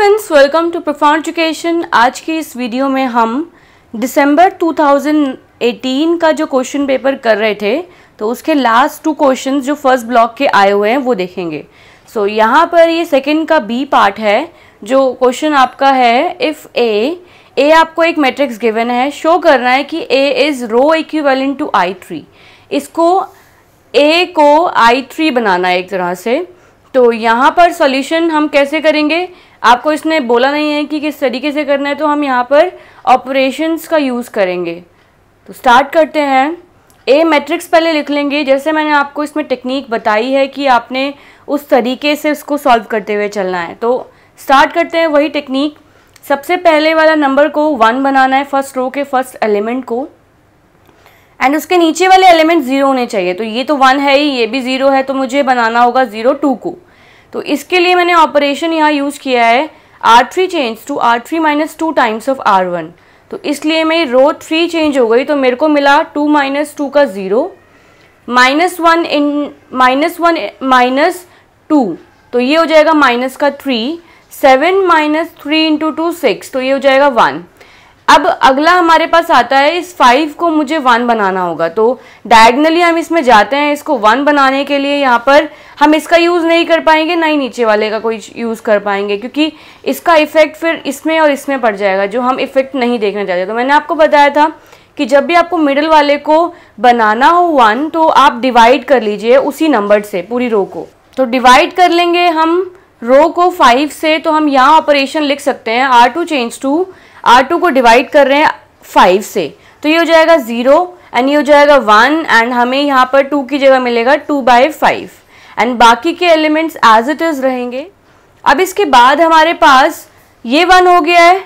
Friends, welcome to profound education. आज की इस वीडियो में हम दिसंबर 2018 का जो क्वेश्चन पेपर कर रहे थे तो उसके लास्ट 2 क्वेश्चंस जो फर्स्ट ब्लॉक के आए हुए हैं वो देखेंगे। सो यहाँ पर ये सेकंड का बी पार्ट है। जो क्वेश्चन आपका है, इफ़ ए आपको एक मैट्रिक्स गिवन है, शो करना है कि A is row equivalent to I3। इसको ए को I3 बनाना है एक तरह से। तो यहाँ पर सॉल्यूशन हम कैसे करेंगे, आपको इसने बोला नहीं है कि किस तरीके से करना है, तो हम यहाँ पर ऑपरेशंस का यूज़ करेंगे। तो स्टार्ट करते हैं। ए मैट्रिक्स पहले लिख लेंगे, जैसे मैंने आपको इसमें टेक्निक बताई है कि आपने उस तरीके से उसको सॉल्व करते हुए चलना है। तो स्टार्ट करते हैं वही टेक्निक। सबसे पहले वाला नंबर को 1 बनाना है, फर्स्ट रो के फर्स्ट एलिमेंट को, एंड उसके नीचे वाले एलिमेंट 0 होने चाहिए। तो ये तो 1 है ही, ये भी 0 है, तो मुझे बनाना होगा 0 2 को। तो इसके लिए मैंने ऑपरेशन यहाँ यूज़ किया है R3 change to R3 minus 2 times of R1। तो इसलिए मेरी रो 3 चेंज हो गई, तो मेरे को मिला 2 माइनस 2 का 0, -1 माइनस 2, तो ये हो जाएगा माइनस का 3, 7 माइनस 3 इंटू 2 6, तो ये हो जाएगा 1। अब अगला हमारे पास आता है, इस 5 को मुझे 1 बनाना होगा। तो डायगनली हम इसमें जाते हैं, इसको 1 बनाने के लिए यहाँ पर हम इसका यूज़ नहीं कर पाएंगे, ना ही नीचे वाले का कोई यूज़ कर पाएंगे, क्योंकि इसका इफेक्ट फिर इसमें और इसमें पड़ जाएगा, जो हम इफेक्ट नहीं देखना चाहते। तो मैंने आपको बताया था कि जब भी आपको मिडिल वाले को बनाना हो 1, तो आप डिवाइड कर लीजिए उसी नंबर से पूरी रो को। तो डिवाइड कर लेंगे हम रो को 5 से, तो हम यहाँ ऑपरेशन लिख सकते हैं R2 चेंज टू R2 को डिवाइड कर रहे हैं 5 से, तो ये हो जाएगा 0 एंड ये हो जाएगा 1, एंड हमें यहाँ पर 2 की जगह मिलेगा 2/5, एंड बाकी के एलिमेंट्स एज इट इज़ रहेंगे। अब इसके बाद हमारे पास ये 1 हो गया है,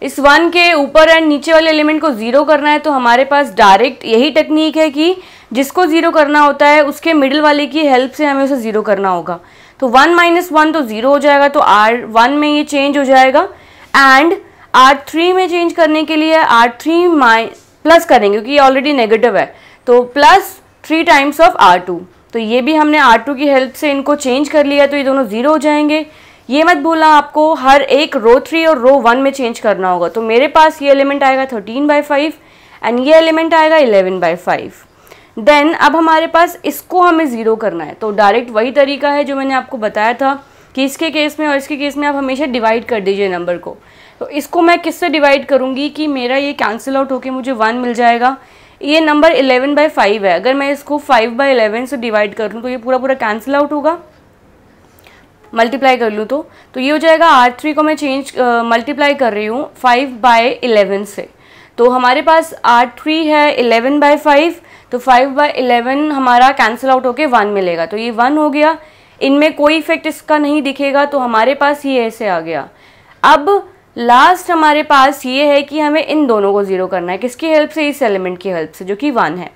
इस 1 के ऊपर एंड नीचे वाले एलिमेंट को 0 करना है। तो हमारे पास डायरेक्ट यही टेक्निक है कि जिसको 0 करना होता है उसके मिडिल वाले की हेल्प से हमें उसे 0 करना होगा। तो 1 माइनस 1 तो 0 हो जाएगा, तो R1 में ये चेंज हो जाएगा, एंड R3 में चेंज करने के लिए R3 प्लस करेंगे क्योंकि ये ऑलरेडी नेगेटिव है, तो प्लस 3 टाइम्स ऑफ R2। तो ये भी हमने R2 की हेल्प से इनको चेंज कर लिया, तो ये दोनों 0 हो जाएंगे। ये मत भूलना, आपको हर एक रो 3 और रो 1 में चेंज करना होगा। तो मेरे पास ये एलिमेंट आएगा 13/5 एंड ये एलिमेंट आएगा 11/5। देन अब हमारे पास इसको हमें 0 करना है। तो डायरेक्ट वही तरीका है जो मैंने आपको बताया था कि इसके केस में और इसके केस में आप हमेशा डिवाइड कर दीजिए नंबर को। तो इसको मैं किससे डिवाइड करूँगी कि मेरा ये कैंसिल आउट होके मुझे 1 मिल जाएगा। ये नंबर 11/5 है, अगर मैं इसको 5/11 से डिवाइड कर लूँ तो ये पूरा कैंसिल आउट होगा, मल्टीप्लाई कर लूँ तो ये हो जाएगा। R3 को मैं मल्टीप्लाई कर रही हूँ 5/11 से, तो हमारे पास R3 है 11/5, तो 5/11 हमारा कैंसिल आउट होके 1 मिलेगा। तो ये 1 हो गया, इनमें कोई इफेक्ट इसका नहीं दिखेगा, तो हमारे पास ये ऐसे आ गया। अब लास्ट हमारे पास ये है कि हमें इन दोनों को 0 करना है, किसकी हेल्प से, इस एलिमेंट की हेल्प से जो कि 1 है।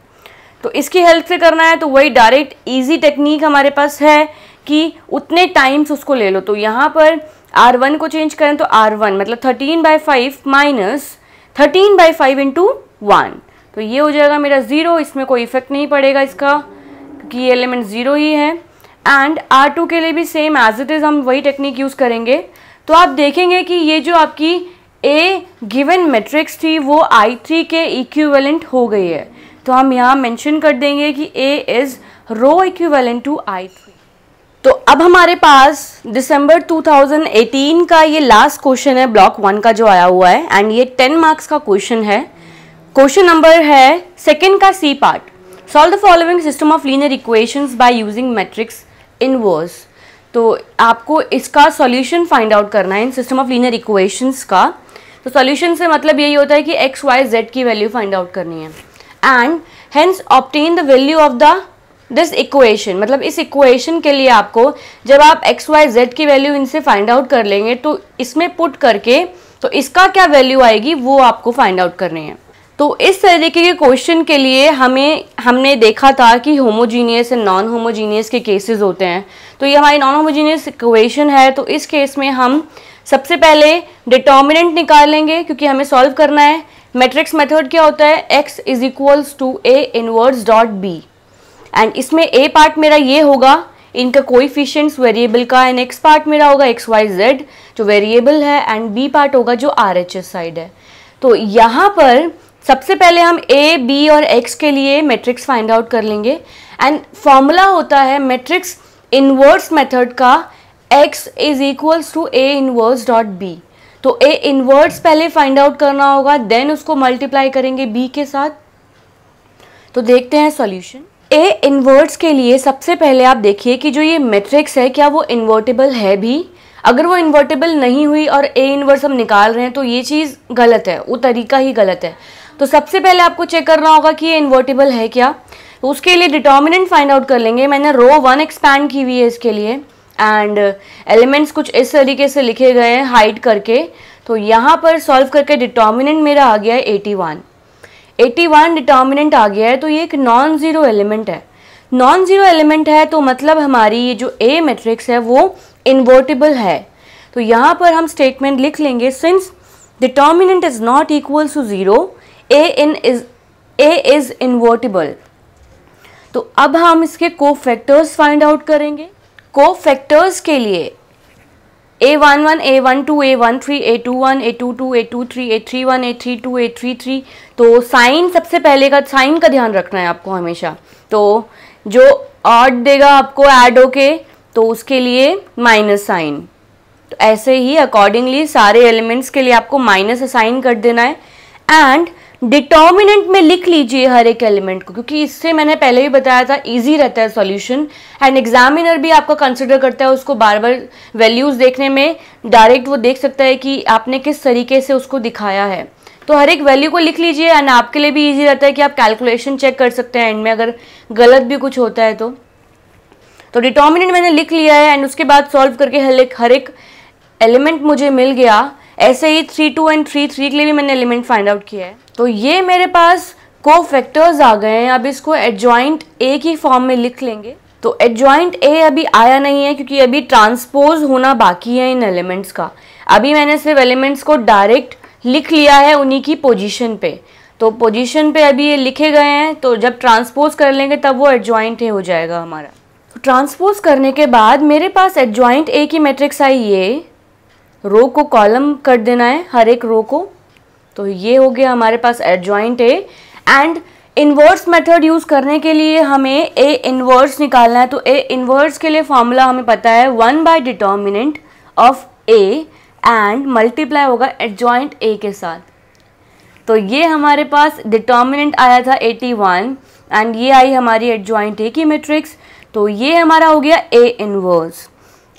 तो इसकी हेल्प से करना है, तो वही डायरेक्ट इजी टेक्निक हमारे पास है कि उतने टाइम्स उसको ले लो। तो यहाँ पर R1 को चेंज करें तो R1 मतलब 13/5 माइनस 13/5 इंटू 1, तो ये हो जाएगा मेरा 0। इसमें कोई इफेक्ट नहीं पड़ेगा इसका, क्योंकि ये एलिमेंट 0 ही है। एंड R2 के लिए भी सेम एज इट इज़ हम वही टेक्निक यूज़ करेंगे। तो आप देखेंगे कि ये जो आपकी ए गिवन मैट्रिक्स थी वो I3 के इक्विवेलेंट हो गई है। तो हम यहाँ मेंशन कर देंगे कि A is row equivalent to I3। तो अब हमारे पास दिसंबर 2018 का ये लास्ट क्वेश्चन है, ब्लॉक 1 का जो आया हुआ है, एंड ये 10 मार्क्स का क्वेश्चन है। क्वेश्चन नंबर है सेकेंड का C part, solve the following system of linear equations by using matrix inverse. तो आपको इसका सॉल्यूशन फाइंड आउट करना है in system of linear equations का। तो सॉल्यूशन से मतलब यही होता है कि x, y, z की वैल्यू फाइंड आउट करनी है, and hence obtain the value of this equation. मतलब इस इक्वेशन के लिए आपको जब आप x, y, z की वैल्यू इनसे फाइंड आउट कर लेंगे, तो इसमें पुट करके तो इसका क्या वैल्यू आएगी वो आपको फाइंड आउट करनी है। तो इस तरीके के क्वेश्चन के लिए हमने देखा था कि होमोजीनियस एंड नॉन होमोजीनियस के केसेस होते हैं। तो ये हमारी नॉन होमोजीनियस इक्वेशन है, तो इस केस में हम सबसे पहले डिटर्मिनेंट निकालेंगे क्योंकि हमें सॉल्व करना है। मैट्रिक्स मेथड क्या होता है, x is equals to a inverse dot b, and इसमें a पार्ट मेरा ये होगा, इनका कोएफिशिएंट्स वेरिएबल का, एंड x पार्ट मेरा होगा XYZ जो वेरिएबल है, एंड b पार्ट होगा जो RHS साइड है। तो यहाँ पर सबसे पहले हम a, b और x के लिए मैट्रिक्स फाइंड आउट कर लेंगे, एंड फॉर्मूला होता है मैट्रिक्स इनवर्स मेथड का x is equals to a inverse dot b। तो a इनवर्स पहले फाइंड आउट करना होगा, देन उसको मल्टीप्लाई करेंगे b के साथ। तो देखते हैं सॉल्यूशन। a इनवर्स के लिए सबसे पहले आप देखिए कि जो ये मैट्रिक्स है क्या वो इन्वर्टेबल है भी। अगर वो इन्वर्टेबल नहीं हुई और a इनवर्स हम निकाल रहे हैं तो ये चीज़ गलत है, वो तरीका ही गलत है। तो सबसे पहले आपको चेक करना होगा कि ये इन्वर्टेबल है क्या। तो उसके लिए डिटर्मिनेंट फाइंड आउट कर लेंगे। मैंने रो 1 एक्सपैंड की हुई है इसके लिए, एंड एलिमेंट्स कुछ इस तरीके से लिखे गए हैं हाइड करके। तो यहाँ पर सॉल्व करके डिटर्मिनेंट मेरा आ गया है 81 डिटर्मिनेंट आ गया है। तो ये एक नॉन ज़ीरो एलिमेंट है। नॉन ज़ीरो एलिमेंट है तो मतलब हमारी ये जो ए मैट्रिक्स है वो इन्वर्टेबल है। तो यहाँ पर हम स्टेटमेंट लिख लेंगे, since determinant is not equal to 0 A is invertible. तो अब हम इसके कोफैक्टर्स फाइंड आउट करेंगे। कोफैक्टर्स के लिए a11, a12, a13, a21, a22, a23, a31, a32, a33। तो साइन सबसे पहले का साइन का ध्यान रखना है आपको हमेशा। तो जो ऑड देगा आपको ऐड होके तो उसके लिए माइनस साइन। तो ऐसे ही अकॉर्डिंगली सारे एलिमेंट्स के लिए आपको माइनस असाइन कर देना है, एंड डिटर्मिनेंट में लिख लीजिए हर एक एलिमेंट को, क्योंकि इससे मैंने पहले भी बताया था इजी रहता है सॉल्यूशन, एंड एग्जामिनर भी आपका कंसिडर करता है उसको बार बार वैल्यूज़ देखने में। डायरेक्ट वो देख सकता है कि आपने किस तरीके से उसको दिखाया है। तो हर एक वैल्यू को लिख लीजिए, एंड आपके लिए भी ईजी रहता है कि आप कैलकुलेशन चेक कर सकते हैं एंड में अगर गलत भी कुछ होता है तो डिटर्मिनेंट मैंने लिख लिया है, एंड उसके बाद सॉल्व करके हर एक एलिमेंट मुझे मिल गया। ऐसे ही 3, 2 एंड 3 के लिए भी मैंने एलिमेंट फाइंड आउट किया है। तो ये मेरे पास कोफैक्टर्स आ गए हैं। अब इसको एडजॉइंट ए की फॉर्म में लिख लेंगे। तो एडजॉइंट ए अभी आया नहीं है क्योंकि अभी ट्रांसपोज होना बाकी है इन एलिमेंट्स का। अभी मैंने सिर्फ एलिमेंट्स को डायरेक्ट लिख लिया है उन्हीं की पोजीशन पे। तो पोजीशन पे अभी ये लिखे गए हैं, तो जब ट्रांसपोज कर लेंगे तब वो एडजॉइंट ए हो जाएगा हमारा। तो ट्रांसपोज करने के बाद मेरे पास एडजॉइंट ए की मैट्रिक्स आई, ये रो को कॉलम कर देना है हर एक रो को। तो ये हो गया हमारे पास adjoint a, and inverse method use करने के लिए हमें ए इन्वर्स निकालना है। तो ए इन्वर्स के लिए फॉर्मूला हमें पता है 1 bye determinant of A and multiply होगा एडजॉइंट ए के साथ। तो ये हमारे पास डिटर्मिनेंट आया था 81, एंड ये आई हमारी एडजॉइंट ए की मैट्रिक्स। तो ये हमारा हो गया ए इन्वर्स।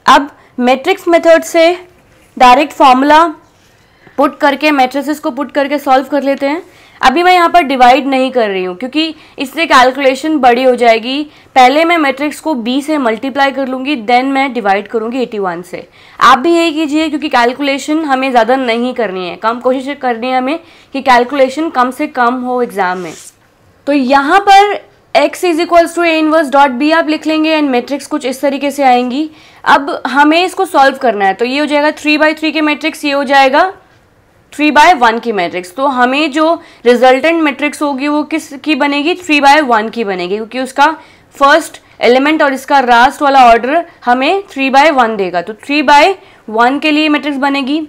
अब मैट्रिक्स मेथड से डायरेक्ट फॉर्मूला पुट करके मैट्रिसेस को पुट करके सॉल्व कर लेते हैं। अभी मैं यहाँ पर डिवाइड नहीं कर रही हूँ क्योंकि इससे कैलकुलेशन बड़ी हो जाएगी। पहले मैं मैट्रिक्स को b से मल्टीप्लाई कर लूँगी, देन मैं डिवाइड करूँगी 81 से। आप भी यही कीजिए क्योंकि कैलकुलेशन हमें ज़्यादा नहीं करनी है, कम कोशिश करनी है हमें कि कैलकुलेशन कम से कम हो एग्जाम में। तो यहाँ पर x is equals to A inverse dot B आप लिख लेंगे, एंड मैट्रिक्स कुछ इस तरीके से आएंगी। अब हमें इसको सॉल्व करना है। तो ये हो जाएगा 3/3 की मैट्रिक्स, ये हो जाएगा 3/1 की मैट्रिक्स। तो हमें जो रिजल्टेंट मैट्रिक्स होगी वो किस की बनेगी, 3/1 की बनेगी, क्योंकि उसका फर्स्ट एलिमेंट और इसका लास्ट वाला ऑर्डर हमें 3/1 देगा। तो 3/1 के लिए मैट्रिक्स बनेगी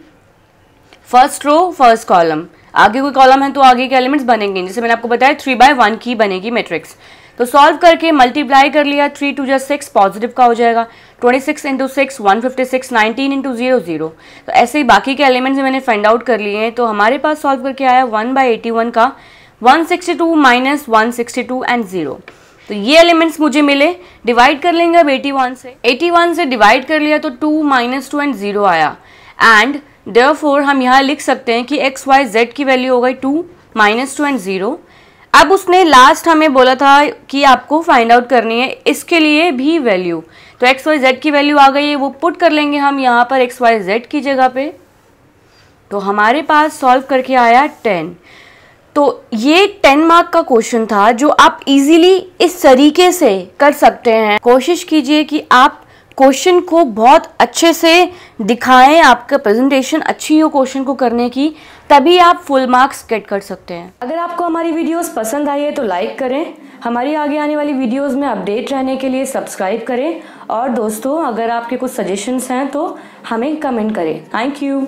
फर्स्ट रो फर्स्ट कॉलम, आगे कोई कॉलम है तो आगे के एलिमेंट्स बनेंगे। जैसे मैंने आपको बताया 3/1 की बनेगी मैट्रिक्स। तो सॉल्व करके मल्टीप्लाई कर लिया, 3 2 6 पॉजिटिव का हो जाएगा, 26 इंटू 6 156, 19 इंटू 0 0। तो ऐसे ही बाकी के एलिमेंट्स मैंने फाइंड आउट कर लिए हैं। तो हमारे पास सॉल्व करके आया 1/81 का 162 माइनस 162 एंड 0। तो ये एलिमेंट्स मुझे मिले। डिवाइड कर लेंगे अब 81 से डिवाइड कर लिया तो 2 माइनस 2 एंड 0 आया, एंड देयरफॉर हम यहाँ लिख सकते हैं कि एक्स वाई जेड की वैल्यू हो गई 2 माइनस 2 एंड 0। अब उसने लास्ट हमें बोला था कि आपको फाइंड आउट करनी है इसके लिए भी वैल्यू। तो एक्स वाई जेड की वैल्यू आ गई है, वो पुट कर लेंगे हम यहाँ पर एक्स वाई जेड की जगह पे। तो हमारे पास सॉल्व करके आया 10। तो ये 10 मार्क का क्वेश्चन था जो आप इजीली इस तरीके से कर सकते हैं। कोशिश कीजिए कि आप क्वेश्चन को बहुत अच्छे से दिखाएं, आपका प्रेजेंटेशन अच्छी हो क्वेश्चन को करने की, तभी आप फुल मार्क्स गेट कर सकते हैं। अगर आपको हमारी वीडियोस पसंद आई है तो लाइक करें, हमारी आगे आने वाली वीडियोस में अपडेट रहने के लिए सब्सक्राइब करें और दोस्तों अगर आपके कुछ सजेशंस हैं तो हमें कमेंट करें। Thank you.